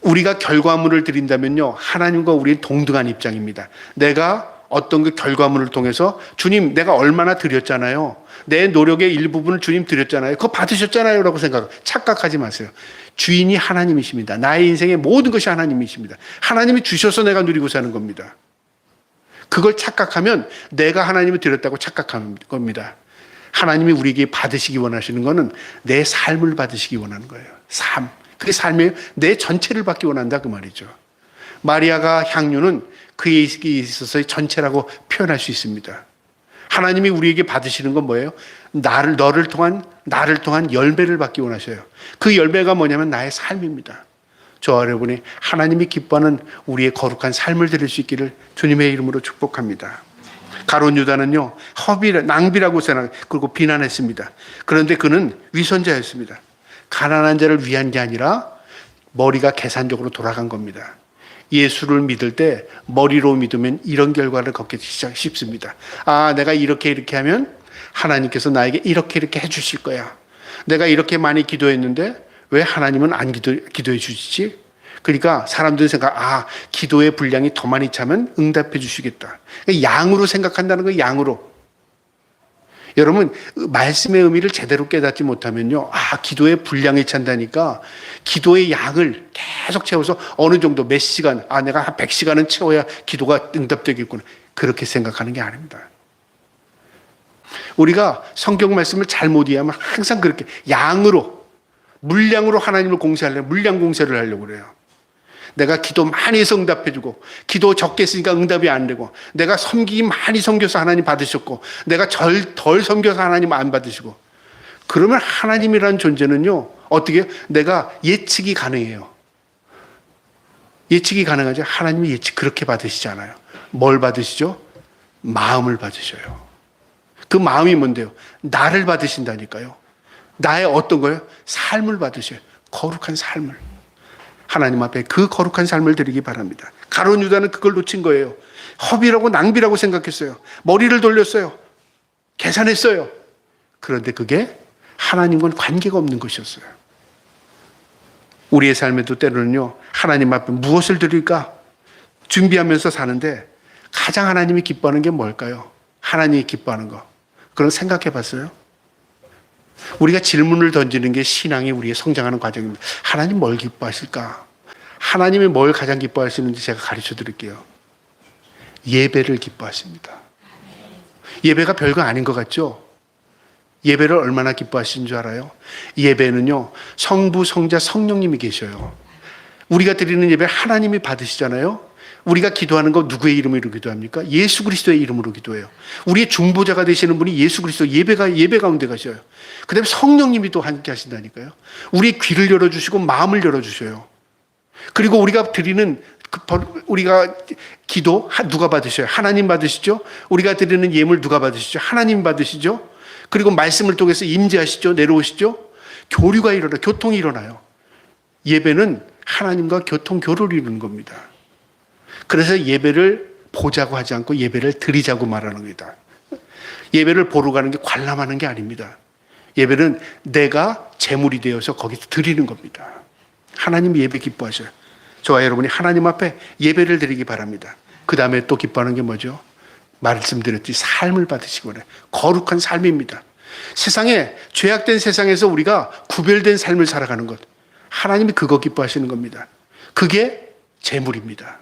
Speaker 1: 우리가 결과물을 드린다면요. 하나님과 우리는 동등한 입장입니다. 내가 어떤 그 결과물을 통해서 주님 내가 얼마나 드렸잖아요. 내 노력의 일부분을 주님 드렸잖아요. 그거 받으셨잖아요. 라고 착각하지 마세요. 주인이 하나님이십니다. 나의 인생의 모든 것이 하나님이십니다. 하나님이 주셔서 내가 누리고 사는 겁니다. 그걸 착각하면 내가 하나님을 드렸다고 착각하는 겁니다. 하나님이 우리에게 받으시기 원하시는 것은 내 삶을 받으시기 원하는 거예요. 삶. 그게 삶이에요. 내 전체를 받기 원한다 그 말이죠. 마리아가 향유는 그에 있어서의 전체라고 표현할 수 있습니다. 하나님이 우리에게 받으시는 건 뭐예요? 나를 통한 열매를 받기 원하셔요. 그 열매가 뭐냐면 나의 삶입니다. 저와 여러분이 하나님이 기뻐하는 우리의 거룩한 삶을 드릴 수 있기를 주님의 이름으로 축복합니다. 가룟 유다는요, 낭비라고 그리고 비난했습니다. 그런데 그는 위선자였습니다. 가난한 자를 위한 게 아니라 머리가 계산적으로 돌아간 겁니다. 예수를 믿을 때 머리로 믿으면 이런 결과를 갖기 쉽습니다. 내가 이렇게 하면 하나님께서 나에게 이렇게 해주실 거야. 내가 이렇게 많이 기도했는데 왜 하나님은 안 기도해 주시지? 그러니까 사람들이 기도의 분량이 더 많이 차면 응답해 주시겠다. 양으로 생각한다는 거예요, 양으로. 여러분, 말씀의 의미를 제대로 깨닫지 못하면요, 기도의 분량이 찬다니까 기도의 양을 계속 채워서 어느 정도 몇 시간, 내가 한 100시간은 채워야 기도가 응답되겠구나. 그렇게 생각하는 게 아닙니다. 우리가 성경 말씀을 잘 못 이해하면 항상 그렇게 양으로, 물량으로 하나님을 공세하려고, 물량 공세를 하려고 그래요. 내가 기도 많이 해서 응답해주고, 기도 적게 했으니까 응답이 안 되고, 내가 섬기기 많이 섬겨서 하나님 받으셨고, 내가 덜 섬겨서 하나님 안 받으시고. 그러면 하나님이라는 존재는요, 어떻게 내가 예측이 가능해요. 예측이 가능하죠. 하나님이 예측 그렇게 받으시지 않아요. 뭘 받으시죠? 마음을 받으셔요. 그 마음이 뭔데요? 나를 받으신다니까요. 나의 어떤 거예요? 삶을 받으셔요. 거룩한 삶을. 하나님 앞에 그 거룩한 삶을 드리기 바랍니다. 가룟 유다는 그걸 놓친 거예요. 허비라고 낭비라고 생각했어요. 머리를 돌렸어요. 계산했어요. 그런데 그게 하나님과는 관계가 없는 것이었어요. 우리의 삶에도 때로는요, 하나님 앞에 무엇을 드릴까 준비하면서 사는데 가장 하나님이 기뻐하는 게 뭘까요? 하나님이 기뻐하는 거. 그런 생각해 봤어요? 우리가 질문을 던지는 게 신앙이 우리의 성장하는 과정입니다. 하나님 뭘 기뻐하실까? 하나님이 뭘 가장 기뻐하시는지 제가 가르쳐 드릴게요. 예배를 기뻐하십니다. 예배가 별거 아닌 것 같죠? 예배를 얼마나 기뻐하시는 줄 알아요? 예배는요, 성부, 성자, 성령님이 계셔요. 우리가 드리는 예배 하나님이 받으시잖아요. 우리가 기도하는 거 누구의 이름으로 기도합니까? 예수 그리스도의 이름으로 기도해요. 우리의 중보자가 되시는 분이 예수 그리스도 예배 가운데 가셔요. 그 다음에 성령님이 또 함께 하신다니까요. 우리의 귀를 열어주시고 마음을 열어주셔요. 그리고 우리가 드리는 우리가 기도 누가 받으셔요? 하나님 받으시죠? 우리가 드리는 예물 누가 받으시죠? 하나님 받으시죠? 그리고 말씀을 통해서 임재하시죠? 내려오시죠? 교통이 일어나요. 예배는 하나님과 교류를 이루는 겁니다. 그래서 예배를 보자고 하지 않고 예배를 드리자고 말하는 겁니다. 예배를 보러 가는 게 관람하는 게 아닙니다. 예배는 내가 제물이 되어서 거기서 드리는 겁니다. 하나님이 예배 기뻐하셔요. 저와 여러분이 하나님 앞에 예배를 드리기 바랍니다. 그 다음에 또 기뻐하는 게 뭐죠? 말씀드렸지, 삶을 받으시고 그래. 거룩한 삶입니다. 세상에, 죄악된 세상에서 우리가 구별된 삶을 살아가는 것, 하나님이 그거 기뻐하시는 겁니다. 그게 제물입니다.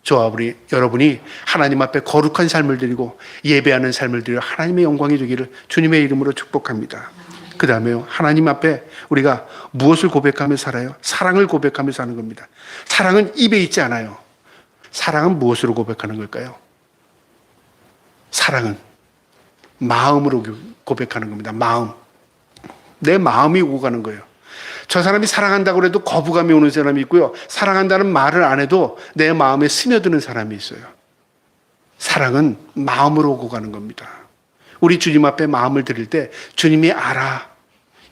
Speaker 1: 저와 여러분이 하나님 앞에 거룩한 삶을 드리고 예배하는 삶을 드려 하나님의 영광이 되기를 주님의 이름으로 축복합니다. 그 다음에요, 하나님 앞에 우리가 무엇을 고백하며 살아요? 사랑을 고백하며 사는 겁니다. 사랑은 입에 있지 않아요. 사랑은 무엇으로 고백하는 걸까요? 사랑은 마음으로 고백하는 겁니다. 마음. 내 마음이 오고 가는 거예요. 저 사람이 사랑한다고 해도 거부감이 오는 사람이 있고요. 사랑한다는 말을 안 해도 내 마음에 스며드는 사람이 있어요. 사랑은 마음으로 오고 가는 겁니다. 우리 주님 앞에 마음을 드릴 때 주님이 알아.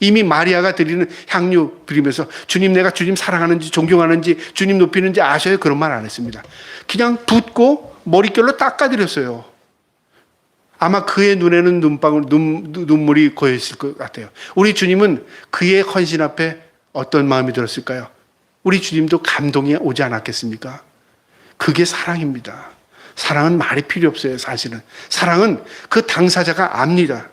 Speaker 1: 이미 마리아가 드리는 향유 드리면서 주님, 내가 주님 사랑하는지 존경하는지 주님 높이는지 아셔요? 그런 말 안 했습니다. 그냥 붓고 머릿결로 닦아드렸어요. 아마 그의 눈에는 눈물이 고여있을 것 같아요. 우리 주님은 그의 헌신 앞에 어떤 마음이 들었을까요? 우리 주님도 감동이 오지 않았겠습니까? 그게 사랑입니다. 사랑은 말이 필요 없어요, 사실은. 사랑은 그 당사자가 압니다.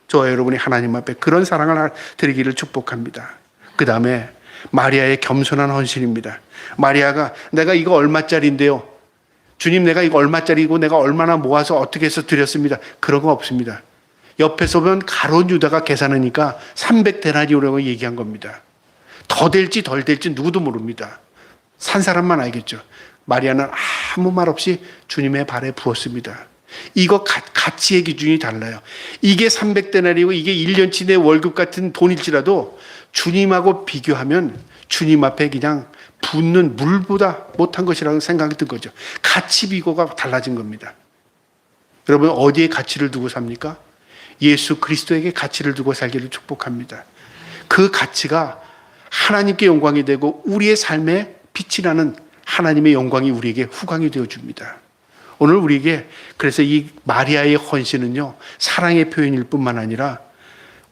Speaker 1: 저와 여러분이 하나님 앞에 그런 사랑을 드리기를 축복합니다. 그 다음에 마리아의 겸손한 헌신입니다. 마리아가 내가 이거 얼마짜리인데요? 주님, 내가 이거 얼마짜리고 내가 얼마나 모아서 어떻게 해서 드렸습니다. 그런 거 없습니다. 옆에서 보면 가룟 유다가 계산하니까 300데나리오라고 얘기한 겁니다. 더 될지 덜 될지 누구도 모릅니다. 산 사람만 알겠죠. 마리아는 아무 말 없이 주님의 발에 부었습니다. 이거 가치의 기준이 달라요. 이게 300데나리고 이게 1년치 내 월급 같은 돈일지라도 주님하고 비교하면 주님 앞에 그냥 붓는 물보다 못한 것이라는 생각이 든 거죠. 가치 비교가 달라진 겁니다. 여러분 어디에 가치를 두고 삽니까? 예수 그리스도에게 가치를 두고 살기를 축복합니다. 그 가치가 하나님께 영광이 되고 우리의 삶에 빛이 나는 하나님의 영광이 우리에게 후광이 되어줍니다. 오늘 우리에게 그래서 이 마리아의 헌신은요, 사랑의 표현일 뿐만 아니라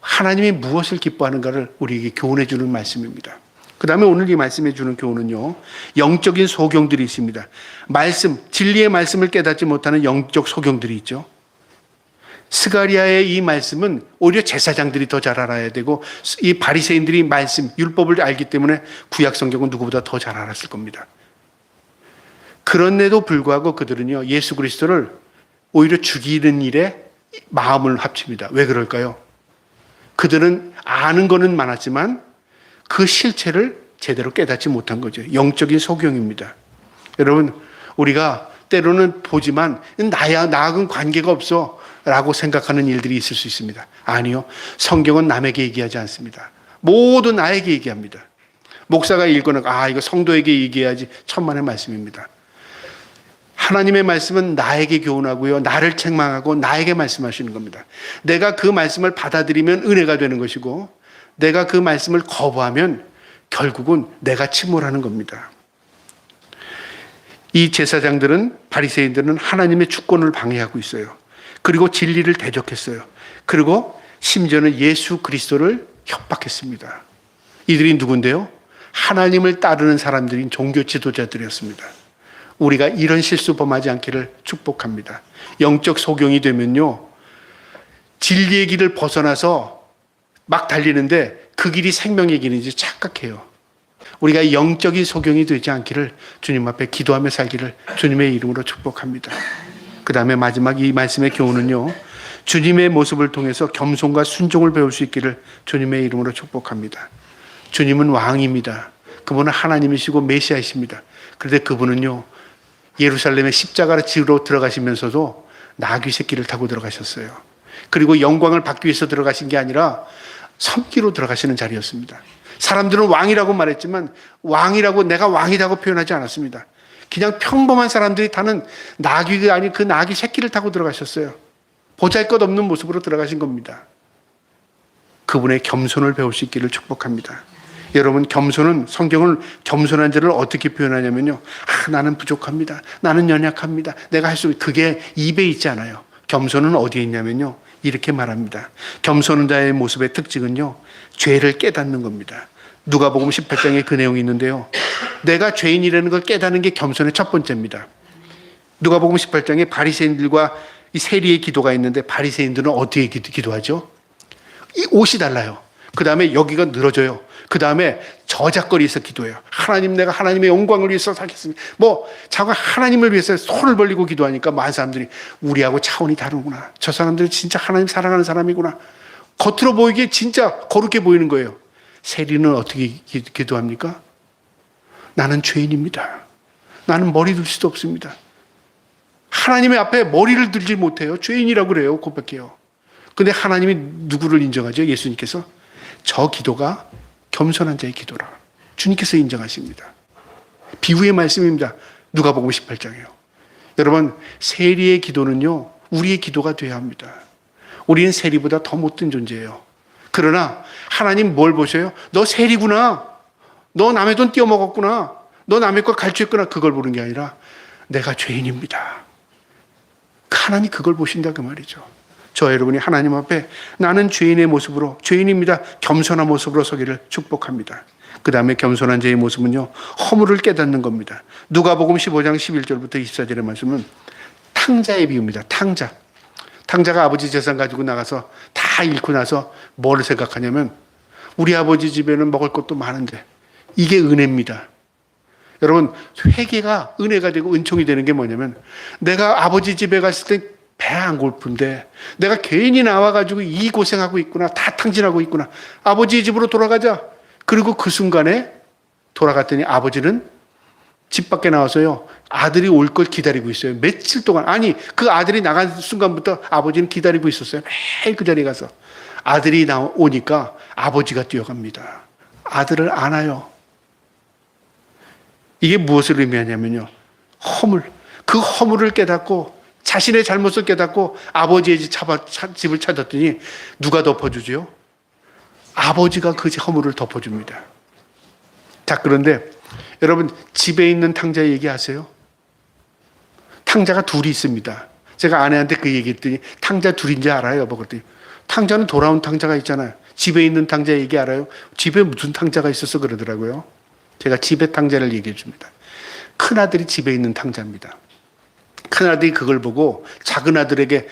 Speaker 1: 하나님이 무엇을 기뻐하는가를 우리에게 교훈해 주는 말씀입니다. 그 다음에 오늘 이 말씀해 주는 교훈은요, 영적인 소경들이 있습니다. 말씀, 진리의 말씀을 깨닫지 못하는 영적 소경들이 있죠. 스가리아의 이 말씀은 오히려 제사장들이 더 잘 알아야 되고, 이 바리새인들이 말씀, 율법을 알기 때문에 구약 성경은 누구보다 더 잘 알았을 겁니다. 그런데도 불구하고 그들은요, 예수 그리스도를 오히려 죽이는 일에 마음을 합칩니다. 왜 그럴까요? 그들은 아는 거는 많았지만 그 실체를 제대로 깨닫지 못한 거죠. 영적인 소경입니다. 여러분, 우리가 때로는 보지만 나하고는 관계가 없어 라고 생각하는 일들이 있을 수 있습니다. 아니요. 성경은 남에게 얘기하지 않습니다. 모두 나에게 얘기합니다. 목사가 읽거나 이거 성도에게 얘기해야지 천만의 말씀입니다. 하나님의 말씀은 나에게 교훈하고요, 나를 책망하고 나에게 말씀하시는 겁니다. 내가 그 말씀을 받아들이면 은혜가 되는 것이고, 내가 그 말씀을 거부하면 결국은 내가 침몰하는 겁니다. 이 제사장들은, 바리새인들은 하나님의 주권을 방해하고 있어요. 그리고 진리를 대적했어요. 그리고 심지어는 예수 그리스도를 협박했습니다. 이들이 누군데요? 하나님을 따르는 사람들인 종교 지도자들이었습니다. 우리가 이런 실수 범하지 않기를 축복합니다. 영적 소경이 되면요, 진리의 길을 벗어나서 막 달리는데 그 길이 생명의 길인지 착각해요. 우리가 영적인 소경이 되지 않기를 주님 앞에 기도하며 살기를 주님의 이름으로 축복합니다. 그 다음에 마지막 이 말씀의 교훈은요, 주님의 모습을 통해서 겸손과 순종을 배울 수 있기를 주님의 이름으로 축복합니다. 주님은 왕입니다. 그분은 하나님이시고 메시아이십니다. 그런데 그분은요, 예루살렘의 십자가를 지으러 들어가시면서도 나귀 새끼를 타고 들어가셨어요. 그리고 영광을 받기 위해서 들어가신 게 아니라 섬기로 들어가시는 자리였습니다. 사람들은 왕이라고 말했지만 왕이라고, 내가 왕이라고 표현하지 않았습니다. 그냥 평범한 사람들이 타는 나귀가 아닌 그 나귀 새끼를 타고 들어가셨어요. 보잘것없는 모습으로 들어가신 겁니다. 그분의 겸손을 배울 수 있기를 축복합니다. 여러분, 겸손은, 성경은 겸손한 자를 어떻게 표현하냐면요, 나는 부족합니다, 나는 연약합니다, 내가 할 수, 그게 입에 있지 않아요. 겸손은 어디에 있냐면요, 이렇게 말합니다. 겸손한 자의 모습의 특징은요, 죄를 깨닫는 겁니다. 누가복음 18장에 그 내용이 있는데요, 내가 죄인이라는 걸 깨닫는 게 겸손의 첫 번째입니다. 누가복음 18장에 바리새인들과 이 세리의 기도가 있는데, 바리새인들은 어떻게 기도하죠? 이 옷이 달라요. 그 다음에 여기가 늘어져요. 그 다음에 저작거리에서 기도해요. 하나님, 내가 하나님의 영광을 위해서 살겠습니다. 자꾸 하나님을 위해서 손을 벌리고 기도하니까 많은 사람들이 우리하고 차원이 다르구나, 저 사람들은 진짜 하나님 사랑하는 사람이구나, 겉으로 보이기에 진짜 거룩해 보이는 거예요. 세리는 어떻게 기도합니까? 나는 죄인입니다. 나는 머리 들 수도 없습니다. 하나님의 앞에 머리를 들지 못해요. 죄인이라고 그래요. 고백해요. 근데 하나님이 누구를 인정하죠? 예수님께서 저 기도가 겸손한 자의 기도라 주님께서 인정하십니다. 비유의 말씀입니다. 누가복음 18장이에요. 여러분, 세리의 기도는요, 우리의 기도가 돼야 합니다. 우리는 세리보다 더 못된 존재예요. 그러나 하나님 뭘 보셔요? 너 세리구나, 너 남의 돈 띄어먹었구나, 너 남의 걸 갈취했구나, 그걸 보는 게 아니라 내가 죄인입니다. 하나님 그걸 보신다 그 말이죠. 저 여러분이 하나님 앞에 나는 죄인의 모습으로, 죄인입니다, 겸손한 모습으로 서기를 축복합니다. 그 다음에 겸손한 자의 모습은요, 허물을 깨닫는 겁니다. 누가복음 15장 11절부터 24절의 말씀은 탕자의 비유입니다. 탕자가 아버지 재산 가지고 나가서 다 잃고 나서 뭘 생각하냐면, 우리 아버지 집에는 먹을 것도 많은데, 이게 은혜입니다. 여러분, 회개가 은혜가 되고 은총이 되는 게 뭐냐면, 내가 아버지 집에 갔을 때 배 안 고픈데 내가 괜히 나와가지고 이 고생하고 있구나, 다 탕진하고 있구나, 아버지 집으로 돌아가자. 그리고 그 순간에 돌아갔더니 아버지는 집 밖에 나와서요, 아들이 올 걸 기다리고 있어요. 며칠 동안. 아니, 그 아들이 나간 순간부터 아버지는 기다리고 있었어요. 매일 그 자리에 가서. 아들이 오니까 아버지가 뛰어갑니다. 아들을 안아요. 이게 무엇을 의미하냐면요, 그 허물을 깨닫고 자신의 잘못을 깨닫고 아버지의 집을 찾았더니 누가 덮어주죠? 아버지가 그 허물을 덮어줍니다. 자, 그런데 여러분, 집에 있는 탕자 얘기하세요? 탕자가 둘이 있습니다. 제가 아내한테 그 얘기했더니 탕자 둘인지 알아요? 여보? 그랬더니 탕자는 돌아온 탕자가 있잖아요. 집에 있는 탕자 얘기 알아요? 집에 무슨 탕자가 있어서 그러더라고요. 제가 집에 탕자를 얘기해 줍니다. 큰아들이 집에 있는 탕자입니다. 큰아들이 그걸 보고 작은 아들에게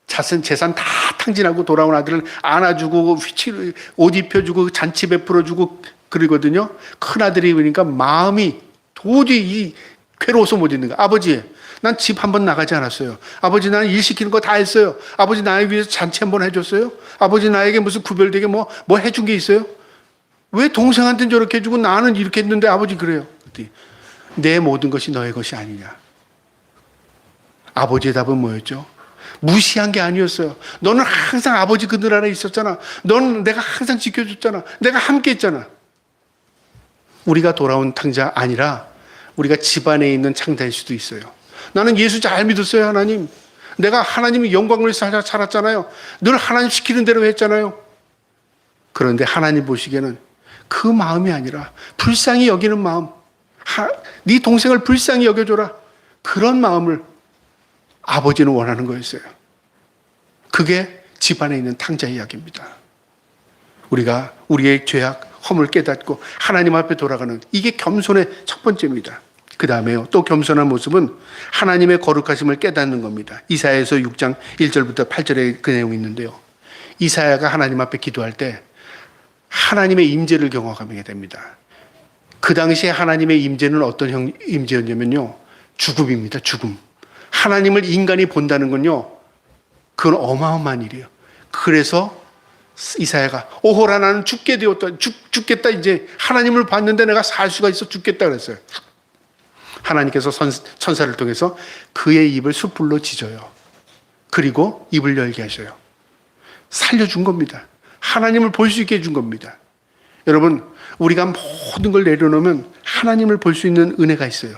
Speaker 1: 재산 다 탕진하고 돌아온 아들을 안아주고 옷 입혀주고 잔치 베풀어주고 그러거든요. 큰아들이 보니까 마음이 도저히 괴로워서 못 있는 거야. 아버지, 난 집 한 번 나가지 않았어요. 아버지, 나는 일 시키는 거 다 했어요. 아버지, 나에 위해서 잔치 한 번 해줬어요. 아버지, 나에게 무슨 구별되게 뭐 해준 게 있어요? 왜 동생한테는 저렇게 해주고 나는 이렇게 했는데 아버지 그래요? 내 모든 것이 너의 것이 아니냐. 아버지의 답은 뭐였죠? 무시한 게 아니었어요. 너는 항상 아버지 그늘 아래 있었잖아. 너는 내가 항상 지켜줬잖아. 내가 함께 했잖아. 우리가 돌아온 탕자 아니라 우리가 집안에 있는 창자일 수도 있어요. 나는 예수 잘 믿었어요, 하나님. 내가 하나님의 영광을 위해서 살았잖아요. 늘 하나님 시키는 대로 했잖아요. 그런데 하나님 보시기에는 그 마음이 아니라 불쌍히 여기는 마음, 네 동생을 불쌍히 여겨줘라, 그런 마음을 아버지는 원하는 거였어요. 그게 집안에 있는 탕자 이야기입니다. 우리가 우리의 죄악, 허물 깨닫고 하나님 앞에 돌아가는, 이게 겸손의 첫 번째입니다. 그 다음에요, 또 겸손한 모습은 하나님의 거룩하심을 깨닫는 겁니다. 이사야에서 6장 1절부터 8절에 그 내용이 있는데요, 이사야가 하나님 앞에 기도할 때 하나님의 임재를 경험하게 됩니다. 그 당시에 하나님의 임재는 어떤 임재였냐면요, 죽음입니다. 죽음. 하나님을 인간이 본다는 건요, 그건 어마어마한 일이에요. 그래서 이사야가 오호라, 나는 죽게 되었다. 죽겠다. 이제 하나님을 봤는데 내가 살 수가 있어 죽겠다 그랬어요. 하나님께서 천사를 통해서 그의 입을 숯불로 지져요. 그리고 입을 열게 하셔요. 살려준 겁니다. 하나님을 볼 수 있게 해준 겁니다. 여러분, 우리가 모든 걸 내려놓으면 하나님을 볼 수 있는 은혜가 있어요.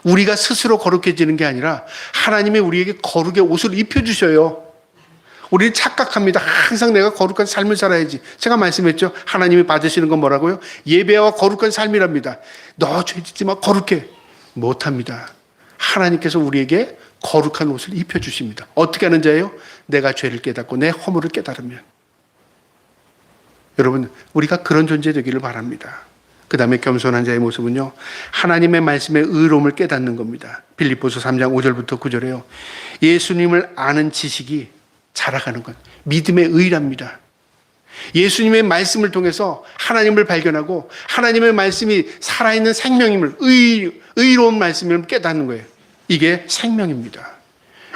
Speaker 1: 우리가 스스로 거룩해지는 게 아니라 하나님이 우리에게 거룩의 옷을 입혀주셔요. 우리는 착각합니다. 항상 내가 거룩한 삶을 살아야지. 제가 말씀했죠. 하나님이 받으시는 건 뭐라고요? 예배와 거룩한 삶이랍니다. 너 죄짓지 마, 거룩해. 못합니다. 하나님께서 우리에게 거룩한 옷을 입혀주십니다. 어떻게 하는 자예요? 내가 죄를 깨닫고 내 허물을 깨달으면. 여러분, 우리가 그런 존재 되기를 바랍니다. 그 다음에 겸손한 자의 모습은요, 하나님의 말씀의 의로움을 깨닫는 겁니다. 빌립보서 3장 5절부터 9절에요. 예수님을 아는 지식이 자라가는 것, 믿음의 의랍니다. 예수님의 말씀을 통해서 하나님을 발견하고 하나님의 말씀이 살아있는 생명임을, 의로운 말씀을 깨닫는 거예요. 이게 생명입니다.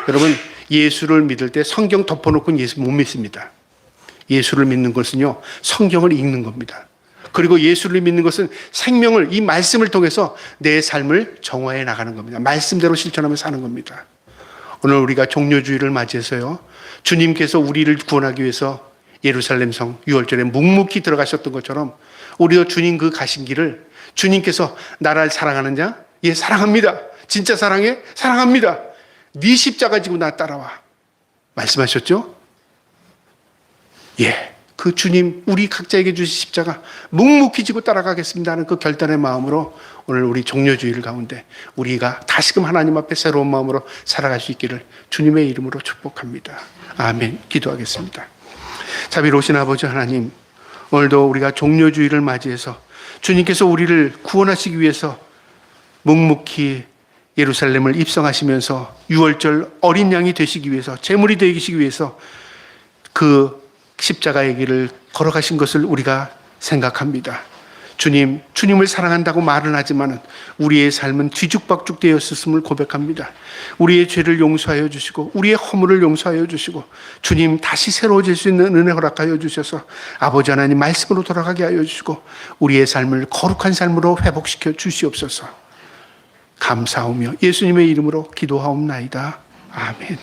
Speaker 1: 여러분, 예수를 믿을 때 성경 덮어놓고는 예수 못 믿습니다. 예수를 믿는 것은요, 성경을 읽는 겁니다. 그리고 예수를 믿는 것은 생명을, 이 말씀을 통해서 내 삶을 정화해 나가는 겁니다. 말씀대로 실천하며 사는 겁니다. 오늘 우리가 종료주의를 맞이해서요, 주님께서 우리를 구원하기 위해서 예루살렘 성 유월절에 묵묵히 들어가셨던 것처럼 우리도 주님 그 가신 길을, 주님께서 나를 사랑하는 자? 예, 사랑합니다. 진짜 사랑해? 사랑합니다. 네 십자가 지고 나 따라와. 말씀하셨죠? 예, 그 주님, 우리 각자에게 주신 십자가 묵묵히 지고 따라가겠습니다 하는 그 결단의 마음으로 오늘 우리 종료주의를 가운데 우리가 다시금 하나님 앞에 새로운 마음으로 살아갈 수 있기를 주님의 이름으로 축복합니다. 아멘. 기도하겠습니다. 자비로우신 아버지 하나님, 오늘도 우리가 종료주의를 맞이해서 주님께서 우리를 구원하시기 위해서 묵묵히 예루살렘을 입성하시면서 유월절 어린 양이 되시기 위해서, 제물이 되시기 위해서 그 십자가의 길을 걸어가신 것을 우리가 생각합니다. 주님을 사랑한다고 말은 하지만 우리의 삶은 뒤죽박죽 되었음을 고백합니다. 우리의 죄를 용서하여 주시고 우리의 허물을 용서하여 주시고 주님 다시 새로워질 수 있는 은혜 허락하여 주셔서 아버지 하나님 말씀으로 돌아가게 하여 주시고 우리의 삶을 거룩한 삶으로 회복시켜 주시옵소서. 감사하며 예수님의 이름으로 기도하옵나이다. 아멘.